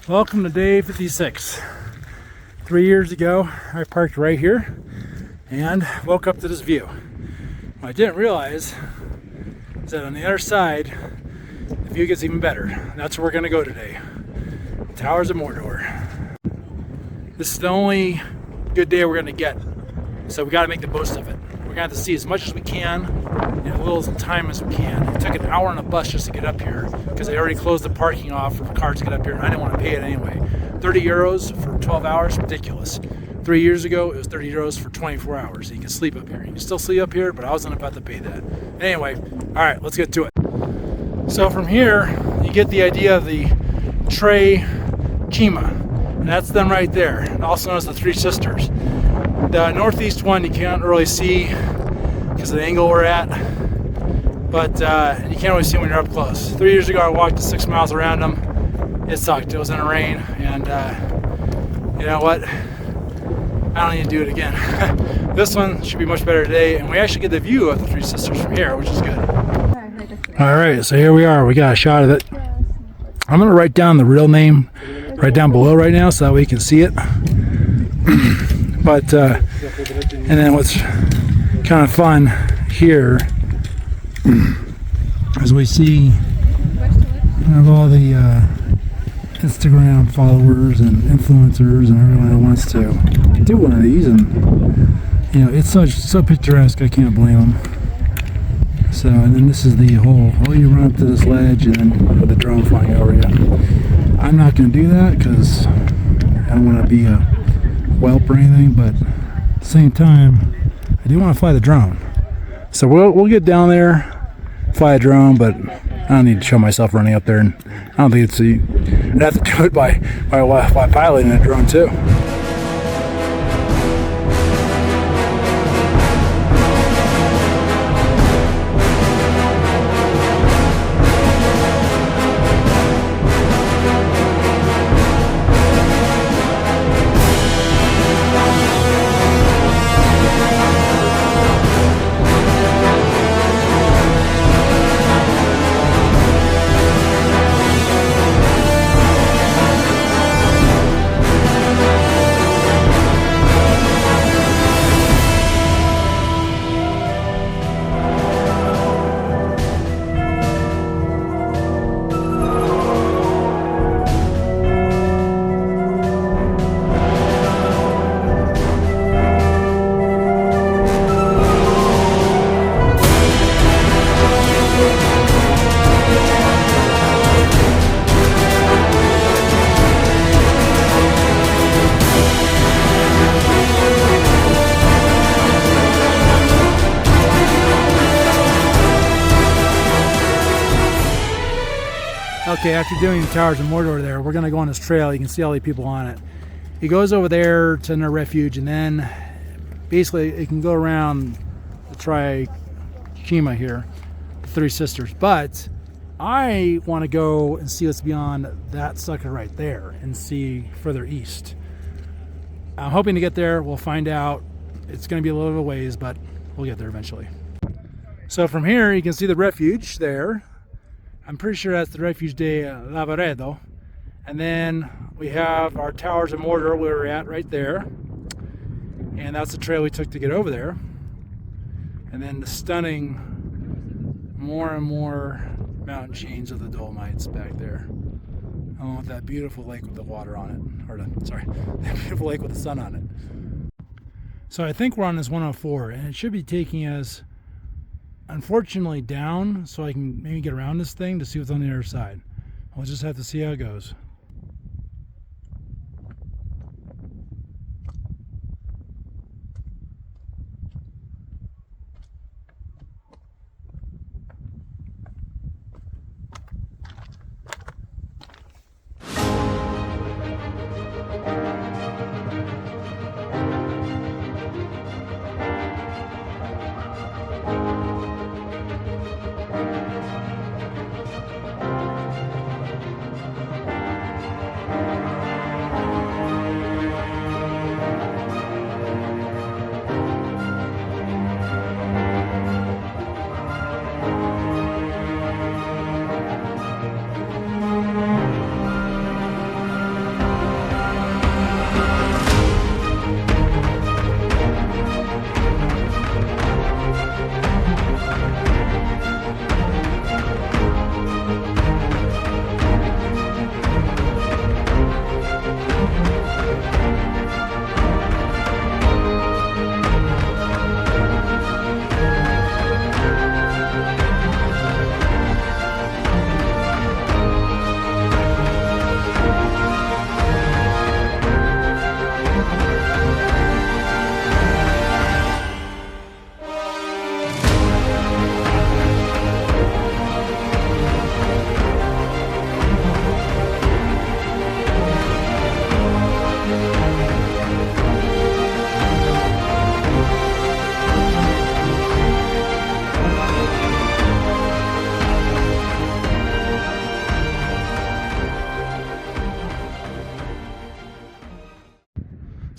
Welcome to day 56. 3 years ago, I parked right here and woke up to this view. What I didn't realize is that on the other side, the view gets even better. And that's where we're going to go today. The Towers of Mordor. This is the only good day we're going to get, so we got to make the most of it. We're going to have to see as much as we can in as little time as we can. It took an hour on a bus just to get up here because they already closed the parking off for cars to get up here, and I didn't want to pay it anyway. 30 euros for 12 hours, ridiculous. 3 years ago, it was 30 euros for 24 hours. So you can sleep up here. You can still sleep up here, but I wasn't about to pay that. Anyway, all right, let's get to it. So from here, you get the idea of the Cima, and that's them right there, also known as the Three Sisters. The northeast one you can't really see because of the angle we're at, but you can't really see when you're up close. 3 years ago, I walked 6 miles around them. It sucked. It was in the rain, and you know what? I don't need to do it again. This one should be much better today, and we actually get the view of the Three Sisters from here, which is good. All right, so here we are. We got a shot of it. I'm gonna write down the real name right down below right now, so that way you can see it. But and then what's kind of fun here is we see of all the Instagram followers and influencers and everyone who wants to do one of these, and you know, it's so picturesque. I can't blame them. So, and then this is the whole, you run up to this ledge and then with the drone flying over you. I'm not going to do that because I don't want to be a whelp or anything, but at the same time, I do want to fly the drone. So we'll get down there, fly a drone, but I don't need to show myself running up there, and I don't think I'd have to do it by piloting a drone too. Okay, after doing the Towers of Mordor there, we're going to go on this trail. You can see all the people on it. It goes over there to their refuge, and then basically it can go around the Cima here, the Three Sisters. But I want to go and see what's beyond that sucker right there and see further east. I'm hoping to get there. We'll find out. It's going to be a little bit of a ways, but we'll get there eventually. So from here, you can see the refuge there. I'm pretty sure that's the Refuge de Lavaredo. And then we have our Towers of Mordor where we're at right there. And that's the trail we took to get over there. And then the stunning more and more mountain chains of the Dolomites back there. Along with that beautiful lake with the water on it. That beautiful lake with the sun on it. So I think we're on this 104, and it should be taking us unfortunately down, so I can maybe get around this thing to see what's on the other side. We'll just have to see how it goes.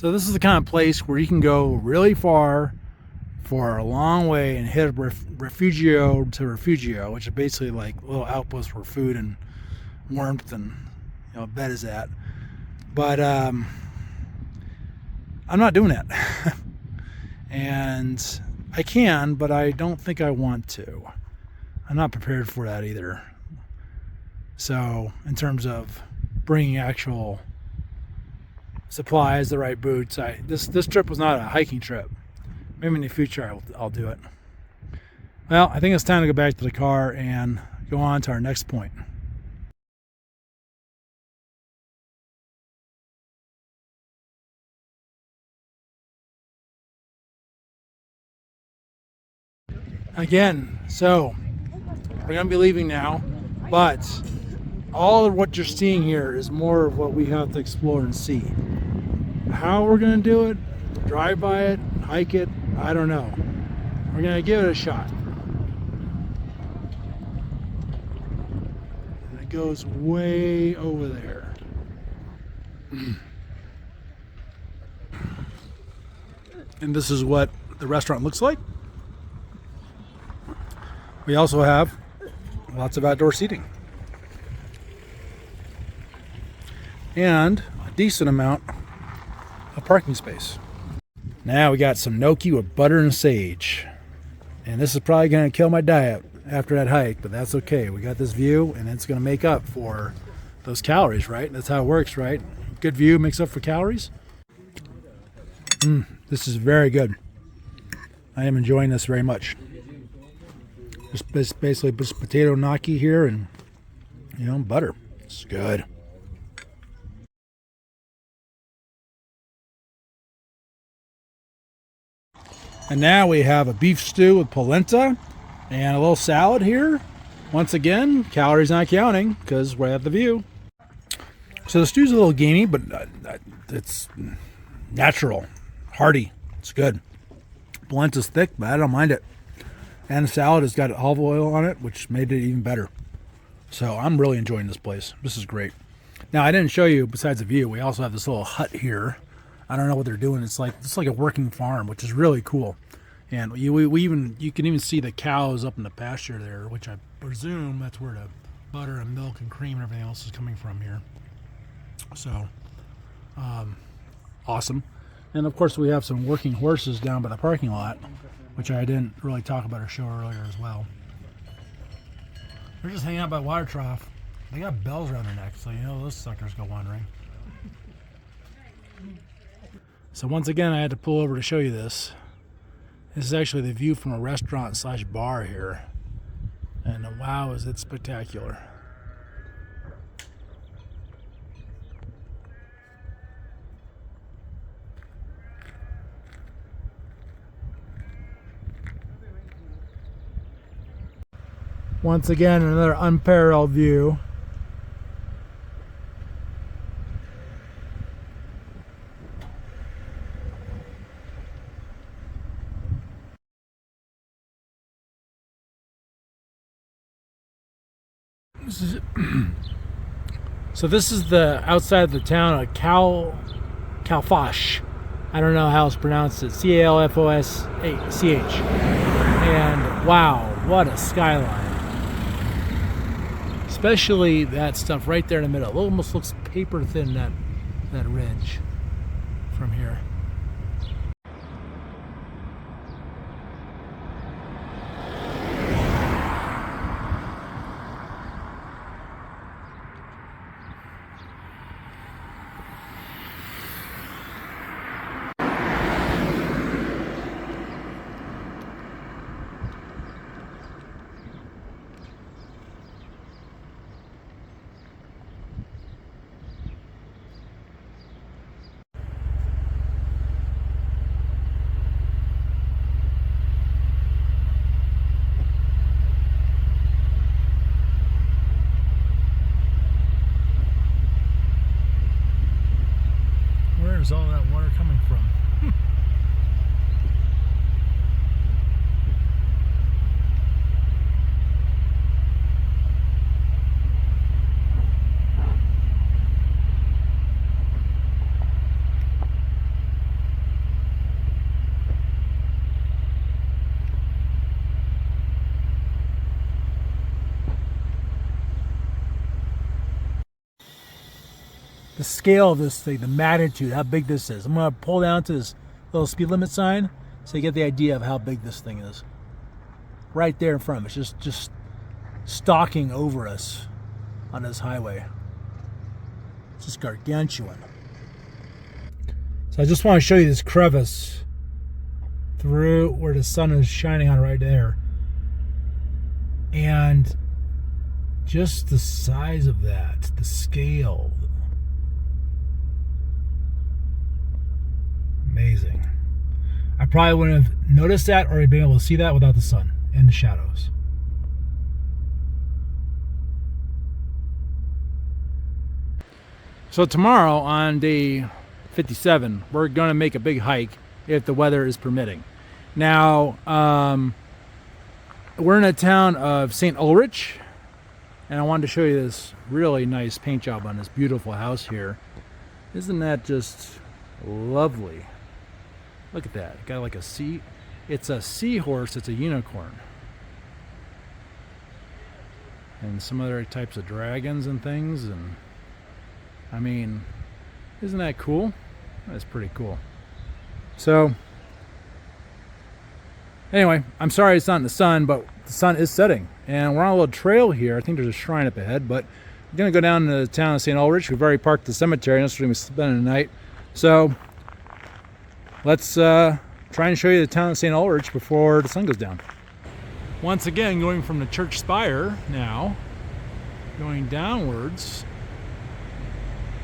So this is the kind of place where you can go really far for a long way and hit refugio to refugio, which is basically like a little outpost where food and warmth and bed is at. But I'm not doing it. And I can, but I don't think I want to. I'm not prepared for that either. So in terms of bringing actual supplies, the right boots, this trip was not a hiking trip. Maybe in the future I'll do it. Well, I think it's time to go back to the car and go on to our next point. Again, so we're going to be leaving now, but all of what you're seeing here is more of what we have to explore and see. How we're going to do it, drive by it, hike it, I don't know. We're going to give it a shot. And it goes way over there. And this is what the restaurant looks like. We also have lots of outdoor seating. And a decent amount of parking space. Now we got some gnocchi with butter and sage. And this is probably going to kill my diet after that hike, but that's okay. We got this view, and it's going to make up for those calories, right? That's how it works, right? Good view makes up for calories. This is very good. I am enjoying this very much. Just basically just potato gnocchi here and, butter. It's good. And now we have a beef stew with polenta and a little salad here. Once again, calories not counting because we're at the view. So the stew's a little gamey, but it's natural, hearty. It's good. Polenta's thick, but I don't mind it. And the salad has got olive oil on it, which made it even better. So I'm really enjoying this place. This is great. Now, I didn't show you, besides the view, we also have this little hut here. I don't know what they're doing. It's like a working farm, which is really cool. And you can even see the cows up in the pasture there, which I presume that's where the butter and milk and cream and everything else is coming from here. So, awesome. And of course, we have some working horses down by the parking lot, which I didn't really talk about or show earlier as well. They're just hanging out by water trough. They got bells around their necks, so those suckers go wandering. So once again, I had to pull over to show you this. This is actually the view from a restaurant / bar here. And wow, is it spectacular. Once again, another unparalleled view. So this is the outside of the town of Calfosh. I don't know how it's pronounced. It's Calfosch. And wow, what a skyline. Especially that stuff right there in the middle. It almost looks paper thin, that ridge from here. Where's all that water coming from? the scale of this thing, the magnitude, how big this is. I'm going to pull down to this little speed limit sign so you get the idea of how big this thing is. Right there in front of us, just stalking over us on this highway. It's just gargantuan. So I just want to show you this crevice through where the sun is shining on right there. And just the size of that, the scale. Amazing. I probably wouldn't have noticed that or been able to see that without the sun and the shadows. So tomorrow on day 57, we're going to make a big hike if the weather is permitting. Now, we're in a town of St. Ulrich, and I wanted to show you this really nice paint job on this beautiful house here. Isn't that just lovely? Look at that. It got like it's a seahorse, it's a unicorn. And some other types of dragons and things, and I mean, isn't that cool? That's pretty cool. So, anyway, I'm sorry it's not in the sun, but the sun is setting. And we're on a little trail here. I think there's a shrine up ahead, but we're going to go down to the town of St. Ulrich. We've already parked the cemetery, and that's where we're spending the night. So, let's try and show you the town of St. Ulrich before the sun goes down. Once again, going from the church spire now, going downwards,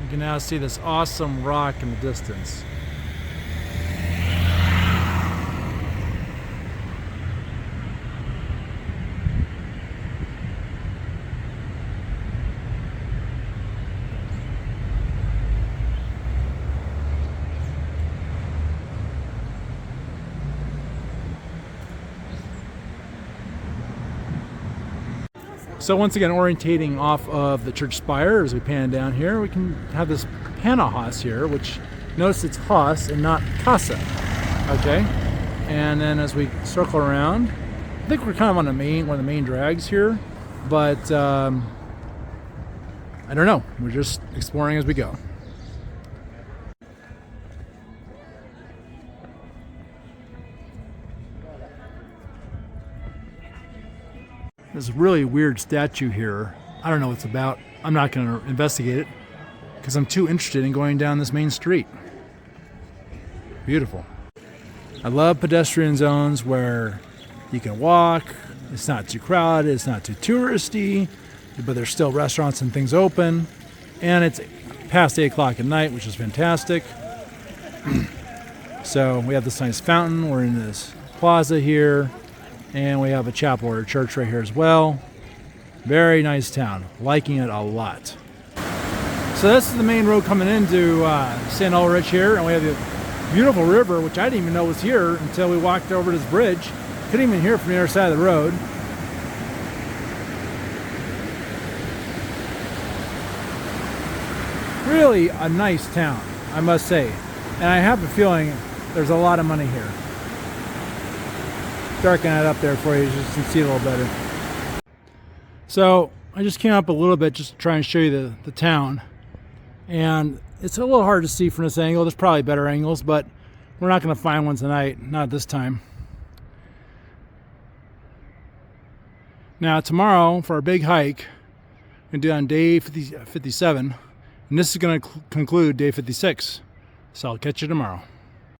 you can now see this awesome rock in the distance. So once again, orientating off of the church spire as we pan down here, we can have this Panahaus here, which notice it's Haus and not Casa. Okay, and then as we circle around, I think we're kind of on one of the main drags here, but I don't know. We're just exploring as we go. There's a really weird statue here. I don't know what it's about. I'm not going to investigate it because I'm too interested in going down this main street. Beautiful. I love pedestrian zones where you can walk. It's not too crowded. It's not too touristy, but there's still restaurants and things open. And it's past 8 o'clock at night, which is fantastic. So we have this nice fountain. We're in this plaza here. And we have a chapel or a church right here as well. Very nice town. Liking it a lot. So this is the main road coming into St. Ulrich here. And we have the beautiful river, which I didn't even know was here until we walked over this bridge. Couldn't even hear it from the other side of the road. Really a nice town, I must say. And I have a feeling there's a lot of money here. Darken it up there for you so you can see it a little better. So I just came up a little bit just to try and show you the town, and it's a little hard to see from this angle. There's probably better angles, but we're not going to find one tonight, not this time. Now tomorrow for our big hike, we're going to do on day 57, and this is going to conclude day 56. So I'll catch you tomorrow.